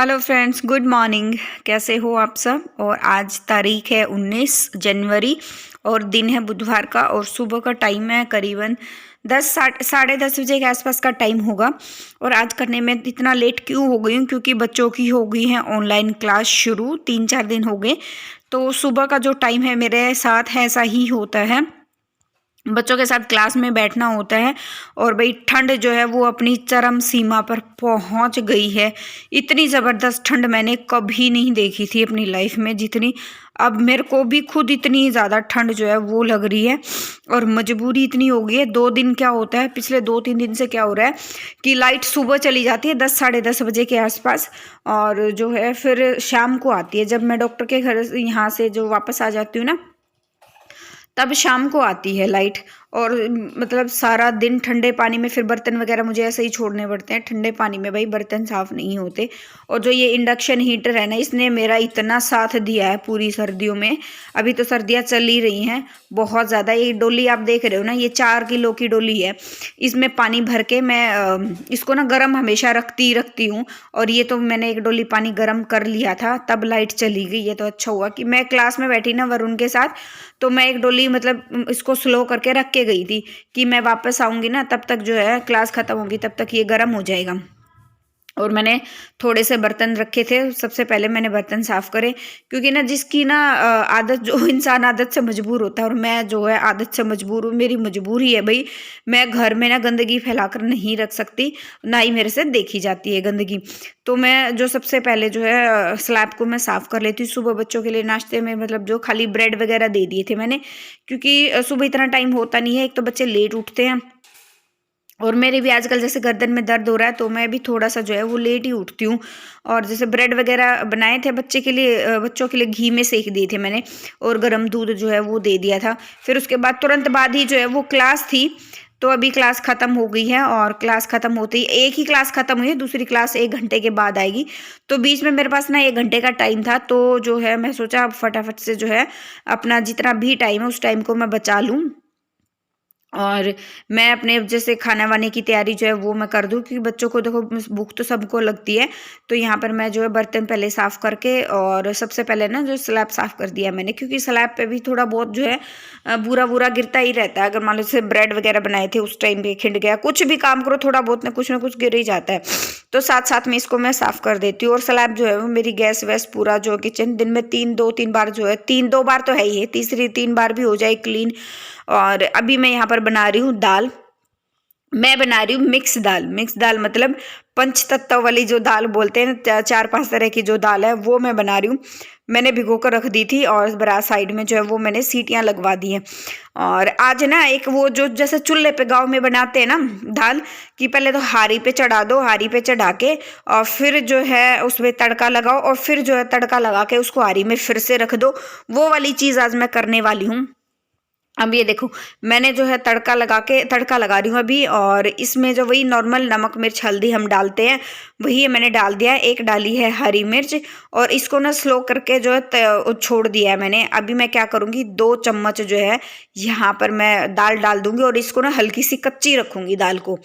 Hello friends, good morning. कैसे हो आप सब। और आज तारीख है 19 जनवरी और दिन है बुधवार का और सुबह का टाइम है करीबन 10 साढ़े 10 बजे के आसपास का टाइम होगा। और आज करने में इतना लेट क्यों हो गई हूँ, क्योंकि बच्चों की हो गई है ऑनलाइन क्लास शुरू। 3-4 दिन हो गए, तो सुबह का जो टाइम है मेरे साथ है ऐसा ही होता है, बच्चों के साथ क्लास में बैठना होता है। और भाई ठंड जो है वो अपनी चरम सीमा पर पहुंच गई है। इतनी ज़बरदस्त ठंड मैंने कभी नहीं देखी थी अपनी लाइफ में जितनी अब मेरे को भी खुद इतनी ज़्यादा ठंड जो है वो लग रही है। और मजबूरी इतनी हो गई है। 2 दिन क्या होता है, पिछले 2-3 दिन से क्या हो रहा है कि लाइट सुबह चली जाती है 10 साढ़े 10 बजे के आसपास, और जो है फिर शाम को आती है। जब मैं डॉक्टर के घर यहाँ से जो वापस आ जाती हूँ ना, तब शाम को आती है लाइट। और मतलब सारा दिन ठंडे पानी में फिर बर्तन वगैरह मुझे ऐसे ही छोड़ने पड़ते हैं। ठंडे पानी में भाई बर्तन साफ़ नहीं होते। और जो ये इंडक्शन हीटर है ना, इसने मेरा इतना साथ दिया है पूरी सर्दियों में। अभी तो सर्दियाँ चल ही रही हैं बहुत ज़्यादा। ये डोली आप देख रहे हो ना, ये 4 किलो की डोली है। इसमें पानी भर के मैं इसको ना गर्म हमेशा रखती हूँ। और ये तो मैंने एक डोली पानी गर्म कर लिया था, तब लाइट चली गई। ये तो अच्छा हुआ कि मैं क्लास में बैठी ना वरुण के साथ, तो मैं एक डोली मतलब इसको स्लो करके रख के गई थी कि मैं वापस आऊँगी ना, तब तक जो है क्लास ख़त्म होगी, तब तक ये गर्म हो जाएगा। और मैंने थोड़े से बर्तन रखे थे, सबसे पहले मैंने बर्तन साफ़ करे, क्योंकि ना जिसकी ना आदत, जो इंसान आदत से मजबूर होता है, और मैं जो है आदत से मजबूर हूँ। मेरी मजबूरी है भाई, मैं घर में ना गंदगी फैलाकर नहीं रख सकती, ना ही मेरे से देखी जाती है गंदगी। तो मैं जो सबसे पहले जो है स्लैब को मैं साफ़ कर लेती हूँ। सुबह बच्चों के लिए नाश्ते में मतलब जो खाली ब्रेड वगैरह दे दिए थे मैंने, क्योंकि सुबह इतना टाइम होता नहीं है। एक तो बच्चे लेट उठते हैं, और मेरे भी आजकल जैसे गर्दन में दर्द हो रहा है, तो मैं भी थोड़ा सा जो है वो लेट ही उठती हूँ। और जैसे ब्रेड वगैरह बनाए थे बच्चों के लिए घी में सेक दिए थे मैंने, और गर्म दूध जो है वो दे दिया था। फिर उसके बाद तुरंत बाद ही जो है वो क्लास थी। तो अभी क्लास ख़त्म हो गई है, और क्लास ख़त्म होते ही एक ही क्लास ख़त्म हुई है, दूसरी क्लास 1 घंटे के बाद आएगी। तो बीच में मेरे पास ना 1 घंटे का टाइम था, तो जो है मैं सोचा अब फटाफट से जो है अपना जितना भी टाइम है उस टाइम को मैं बचा लूँ। और मैं अपने जैसे खाना वाने की तैयारी जो है वो मैं कर दूँ, क्योंकि बच्चों को देखो भूख तो सबको लगती है। तो यहाँ पर मैं जो है बर्तन पहले साफ़ करके, और सबसे पहले ना जो स्लैब साफ़ कर दिया मैंने, क्योंकि स्लैब पे भी थोड़ा बहुत जो है बुरा बुरा गिरता ही रहता है। अगर मान लो जैसे ब्रेड वगैरह बनाए थे उस टाइम पे खिंड गया, कुछ भी काम करो थोड़ा बहुत ना कुछ गिर ही जाता है। तो साथ साथ में इसको मैं साफ़ कर देती हूँ। और स्लैब जो है वो मेरी गैस वैस पूरा जो किचन दिन में 2-3 बार जो है, 2 बार तो है ही है, तीसरी 3 बार भी हो जाए क्लीन। और अभी मैं यहाँ पर बना रही हूँ दाल। मैं बना रही हूँ मिक्स दाल मतलब पंच तत्व वाली जो दाल बोलते हैं, 4-5 तरह की जो दाल है वो मैं बना रही हूँ। मैंने भिगो कर रख दी थी, और बरा साइड में जो है वो मैंने सीटियाँ लगवा दी हैं। और आज ना एक वो जो जैसे चूल्हे पे गांव में बनाते हैं ना दाल, कि पहले तो हारी पे चढ़ा दो, हारी पे चढ़ा के और फिर जो है उसमें तड़का लगाओ, और फिर जो है तड़का लगा के उसको हारी में फिर से रख दो। वो वाली चीज़ आज मैं करने वाली हूँ। अब ये देखो, मैंने जो है तड़का लगा रही हूँ अभी, और इसमें जो वही नॉर्मल नमक मिर्च हल्दी हम डालते हैं वही मैंने डाल दिया है। एक डाली है हरी मिर्च, और इसको ना स्लो करके जो है छोड़ दिया है मैंने। अभी मैं क्या करूँगी, 2 चम्मच जो है यहाँ पर मैं दाल डाल दूंगी, और इसको ना हल्की सी कच्ची रखूँगी दाल को।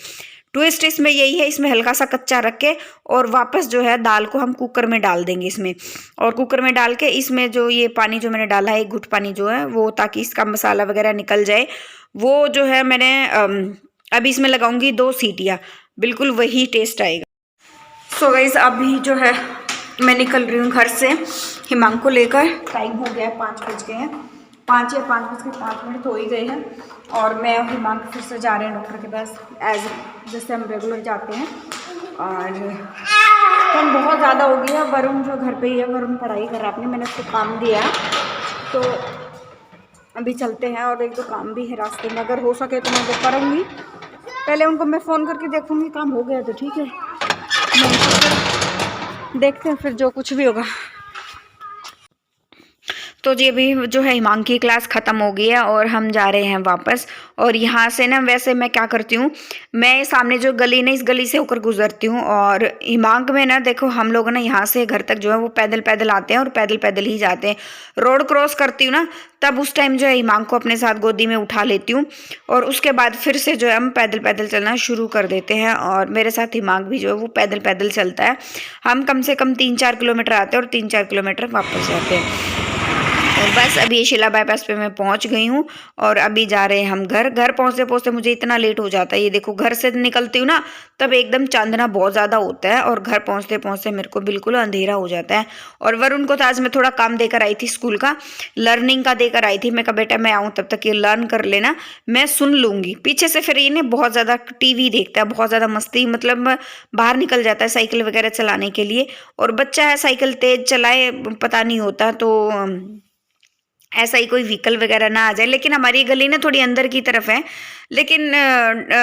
ट्विस्ट इसमें यही है, इसमें हल्का सा कच्चा रख के और वापस जो है दाल को हम कुकर में डाल देंगे इसमें। और कुकर में डाल के इसमें जो ये पानी जो मैंने डाला है, 1 घुट पानी जो है वो, ताकि इसका मसाला वगैरह निकल जाए, वो जो है मैंने अभी इसमें लगाऊंगी 2 सीटियाँ, बिल्कुल वही टेस्ट आएगा। सो गाइस, अभी जो है मैं निकल रही हूँ घर से हिमांग को लेकर। टाइम हो गया है, 5 बज गए हैं, 5 या 5 बज के 5 मिनट हो ही गए हैं। और मैं और हिमांग फिर से जा रहे हैं डॉक्टर के पास, जैसे हम रेगुलर जाते हैं। और ठंड बहुत ज़्यादा हो गई है। वरुण जो घर पे ही है, वरुण पढ़ाई कर रहा है अपनी, मैंने उसको काम दिया है। तो अभी चलते हैं, और 1-2 काम भी है रास्ते में, अगर हो सके तो मैं वो करूँगी। पहले उनको मैं फ़ोन करके देखूँगी, काम हो गया तो ठीक है, नहीं तो फिर देखते हैं, फिर जो कुछ भी होगा। तो जी अभी जो है हिमांक की क्लास ख़त्म हो गई है और हम जा रहे हैं वापस। और यहाँ से ना वैसे मैं क्या करती हूँ, मैं सामने जो गली ना इस गली से होकर गुजरती हूँ। और हिमांक में ना देखो हम लोग ना यहाँ से घर तक जो है वो पैदल पैदल आते हैं और पैदल पैदल ही जाते हैं। रोड क्रॉस करती हूँ ना तब उस टाइम जो है हिमांक को अपने साथ गोदी में उठा लेती हूँ और उसके बाद फिर से जो है हम पैदल पैदल चलना शुरू कर देते हैं। और मेरे साथ हिमांक भी जो है वो पैदल पैदल चलता है। हम कम से कम 3-4 किलोमीटर आते हैं और 3-4 किलोमीटर वापस जाते हैं। और बस अभी शिला बाईपास पे मैं पहुंच गई हूँ और अभी जा रहे हैं हम घर। घर पहुंचते पहुंचते मुझे इतना लेट हो जाता है, ये देखो घर से निकलती हूँ ना तब एकदम चांदना बहुत ज़्यादा होता है और घर पहुंचते पहुंचते मेरे को बिल्कुल अंधेरा हो जाता है। और वरुण को तो आज मैं थोड़ा काम देकर आई थी, स्कूल का लर्निंग का देकर आई थी। मैं कहा बेटा मैं आऊँ तब तक ये लर्न कर लेना, मैं सुन लूँगी। पीछे से फिर ये बहुत ज़्यादा टीवी देखता है, बहुत ज़्यादा मस्ती, मतलब बाहर निकल जाता है साइकिल वगैरह चलाने के लिए। और बच्चा है, साइकिल तेज चलाए पता नहीं होता, तो ऐसा ही कोई व्हीकल वगैरह ना आ जाए। लेकिन हमारी गली ना थोड़ी अंदर की तरफ है, लेकिन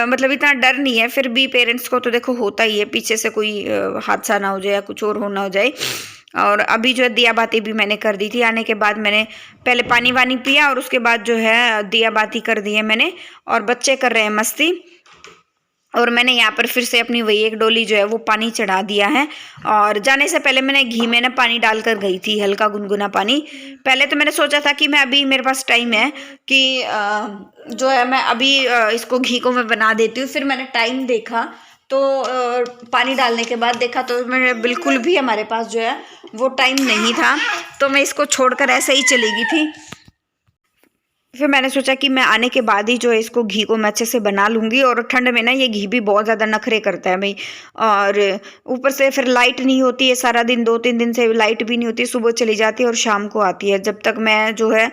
मतलब इतना डर नहीं है। फिर भी पेरेंट्स को तो देखो होता ही है पीछे से कोई हादसा ना हो जाए या कुछ और होना हो जाए। और अभी जो है दिया बाती भी मैंने कर दी थी। आने के बाद मैंने पहले पानी वानी पिया और उसके बाद जो है दिया बाती कर दी है मैंने। और बच्चे कर रहे हैं मस्ती और मैंने यहाँ पर फिर से अपनी वही एक डोली जो है वो पानी चढ़ा दिया है। और जाने से पहले मैंने घी में ना पानी डालकर गई थी, हल्का गुनगुना पानी। पहले तो मैंने सोचा था कि मैं अभी मेरे पास टाइम है कि जो है मैं अभी इसको घी को मैं बना देती हूँ। फिर मैंने टाइम देखा तो पानी डालने के बाद देखा तो मेरे बिल्कुल भी हमारे पास जो है वो टाइम नहीं था, तो मैं इसको छोड़कर ऐसे ही चली गई थी। फिर मैंने सोचा कि मैं आने के बाद ही जो है इसको घी को मैं अच्छे से बना लूँगी। और ठंड में ना ये घी भी बहुत ज़्यादा नखरे करता है भाई। और ऊपर से फिर लाइट नहीं होती है सारा दिन, 2-3 दिन से लाइट भी नहीं होती, सुबह चली जाती है और शाम को आती है। जब तक मैं जो है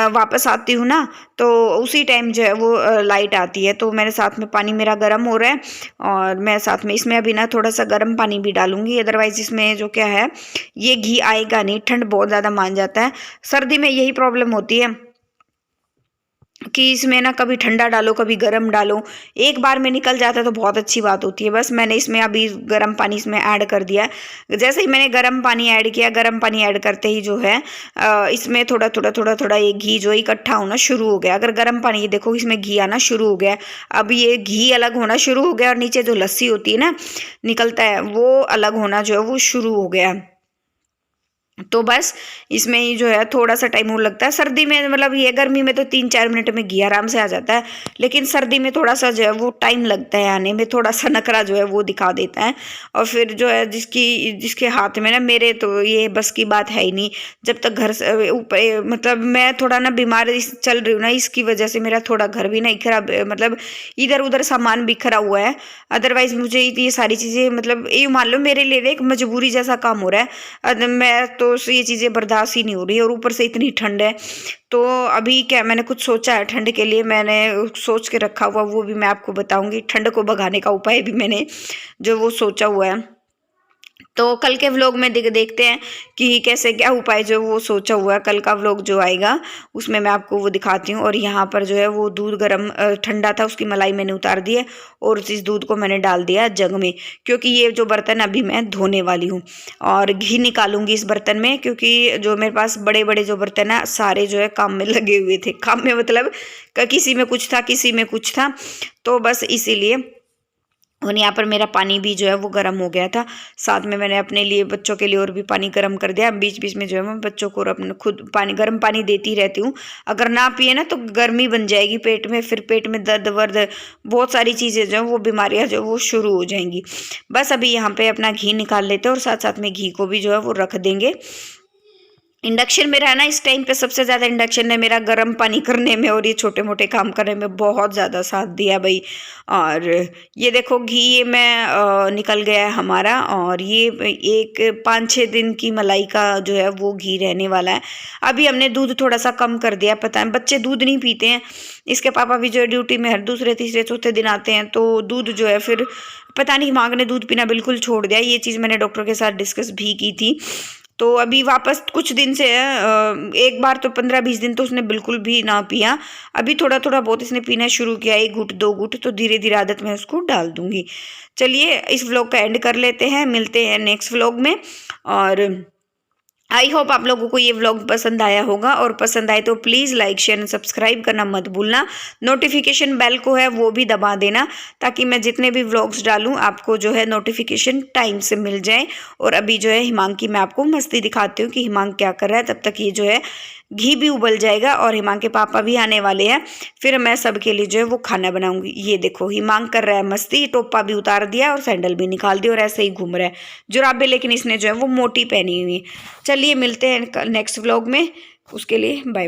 वापस आती हूँ ना तो उसी टाइम जो है वो लाइट आती है। तो मेरे साथ में पानी मेरा गर्म हो रहा है और मैं साथ में इसमें अभी ना थोड़ा सा गर्म पानी भी डालूंगी, अदरवाइज़ इसमें जो क्या है ये घी आएगा नहीं, ठंड बहुत ज़्यादा मान जाता है। सर्दी में यही प्रॉब्लम होती है कि इसमें ना कभी ठंडा डालो कभी गर्म डालो, एक बार में निकल जाता है तो बहुत अच्छी बात होती है। बस मैंने इसमें अभी गर्म पानी इसमें ऐड कर दिया। जैसे ही मैंने गर्म पानी ऐड किया, गर्म पानी ऐड करते ही जो है इसमें थोड़ा थोड़ा थोड़ा थोड़ा ये घी जो इकट्ठा होना शुरू हो गया। अगर गर्म पानी, ये देखो इसमें घी आना शुरू हो गया। अब ये घी अलग होना शुरू हो गया और नीचे जो लस्सी होती है ना निकलता है वो अलग होना जो है वो शुरू हो गया। तो बस इसमें ही जो है थोड़ा सा टाइम और लगता है। सर्दी में मतलब ये गर्मी में तो 3-4 मिनट में घी आराम से आ जाता है, लेकिन सर्दी में थोड़ा सा जो है वो टाइम लगता है आने में, थोड़ा सा नखरा जो है वो दिखा देता है। और फिर जो है जिसके हाथ में ना, मेरे तो ये बस की बात है ही नहीं। जब तक घर से ऊपर मतलब मैं थोड़ा ना बीमार चल रही हूँ ना, इसकी वजह से मेरा थोड़ा घर भी ना खराब, मतलब इधर उधर सामान बिखरा हुआ है। अदरवाइज मुझे ये सारी चीज़ें मतलब ये मान लो मेरे लिए एक मजबूरी जैसा काम हो रहा है। मैं तो ये चीज़ें बर्दाश्त ही नहीं हो रही है और ऊपर से इतनी ठंड है। तो अभी क्या मैंने कुछ सोचा है ठंड के लिए, मैंने सोच के रखा हुआ वो भी मैं आपको बताऊंगी। ठंड को भगाने का उपाय भी मैंने जो वो सोचा हुआ है। तो कल के व्लॉग में देखते हैं कि कैसे क्या उपाय जो वो सोचा हुआ है। कल का व्लॉग जो आएगा उसमें मैं आपको वो दिखाती हूँ। और यहाँ पर जो है वो दूध गर्म ठंडा था, उसकी मलाई मैंने उतार दी है और इस दूध को मैंने डाल दिया जग में, क्योंकि ये जो बर्तन अभी मैं धोने वाली हूँ। और घी निकालूंगी इस बर्तन में, क्योंकि जो मेरे पास बड़े बड़े जो बर्तन है सारे जो है काम में लगे हुए थे। काम में मतलब किसी में कुछ था किसी में कुछ था, तो बस इसीलिए। और यहाँ पर मेरा पानी भी जो है वो गर्म हो गया था। साथ में मैंने अपने लिए बच्चों के लिए और भी पानी गर्म कर दिया। बीच बीच में जो है मैं बच्चों को अपने खुद गर्म पानी देती रहती हूँ। अगर ना पिए ना तो गर्मी बन जाएगी पेट में, फिर पेट में दर्द वर्द बहुत सारी चीज़ें जो है वो बीमारियाँ जो वो शुरू हो जाएंगी। बस अभी यहाँ पे अपना घी निकाल लेते हैं और साथ साथ में घी को भी जो है वो रख देंगे। इंडक्शन में रहना इस टाइम पे सबसे ज़्यादा इंडक्शन ने मेरा गर्म पानी करने में और ये छोटे मोटे काम करने में बहुत ज़्यादा साथ दिया भाई। और ये देखो घी ये मैं निकल गया है हमारा। और ये एक 5-6 दिन की मलाई का जो है वो घी रहने वाला है। अभी हमने दूध थोड़ा सा कम कर दिया, पता है बच्चे दूध नहीं पीते हैं। इसके पापा भी जो है ड्यूटी में हर दूसरे तीसरे चौथे दिन आते हैं, तो दूध जो है फिर पता नहीं मांग ने दूध पीना बिल्कुल छोड़ दिया। ये चीज़ मैंने डॉक्टर के साथ डिस्कस भी की थी। तो अभी वापस कुछ दिन से एक बार तो 15-20 दिन तो उसने बिल्कुल भी ना पिया। अभी थोड़ा थोड़ा बहुत इसने पीना शुरू किया, 1 घुट 2 घुट, तो धीरे धीरे आदत में उसको डाल दूंगी। चलिए इस व्लॉग का एंड कर लेते हैं, मिलते हैं नेक्स्ट व्लॉग में। और आई होप आप लोगों को ये व्लॉग पसंद आया होगा, और पसंद आए तो please like share and subscribe करना मत भूलना। नोटिफिकेशन बेल को है वो भी दबा देना, ताकि मैं जितने भी व्लॉग्स डालूं आपको जो है नोटिफिकेशन टाइम से मिल जाए। और अभी जो है हिमांक की मैं आपको मस्ती दिखाती हूँ कि हिमांक क्या कर रहा है। तब तक ये जो है घी भी उबल जाएगा और हिमांक के पापा भी आने वाले हैं, फिर मैं सबके लिए जो है वो खाना बनाऊंगी। ये देखो हिमांक कर रहा है मस्ती, टोपा भी उतार दिया और सैंडल भी निकाल दिया और ऐसे ही घूम रहा है जुराबे, लेकिन इसने जो है वो मोटी पहनी हुई है। चलिए मिलते हैं नेक्स्ट व्लॉग में, उसके लिए बाय।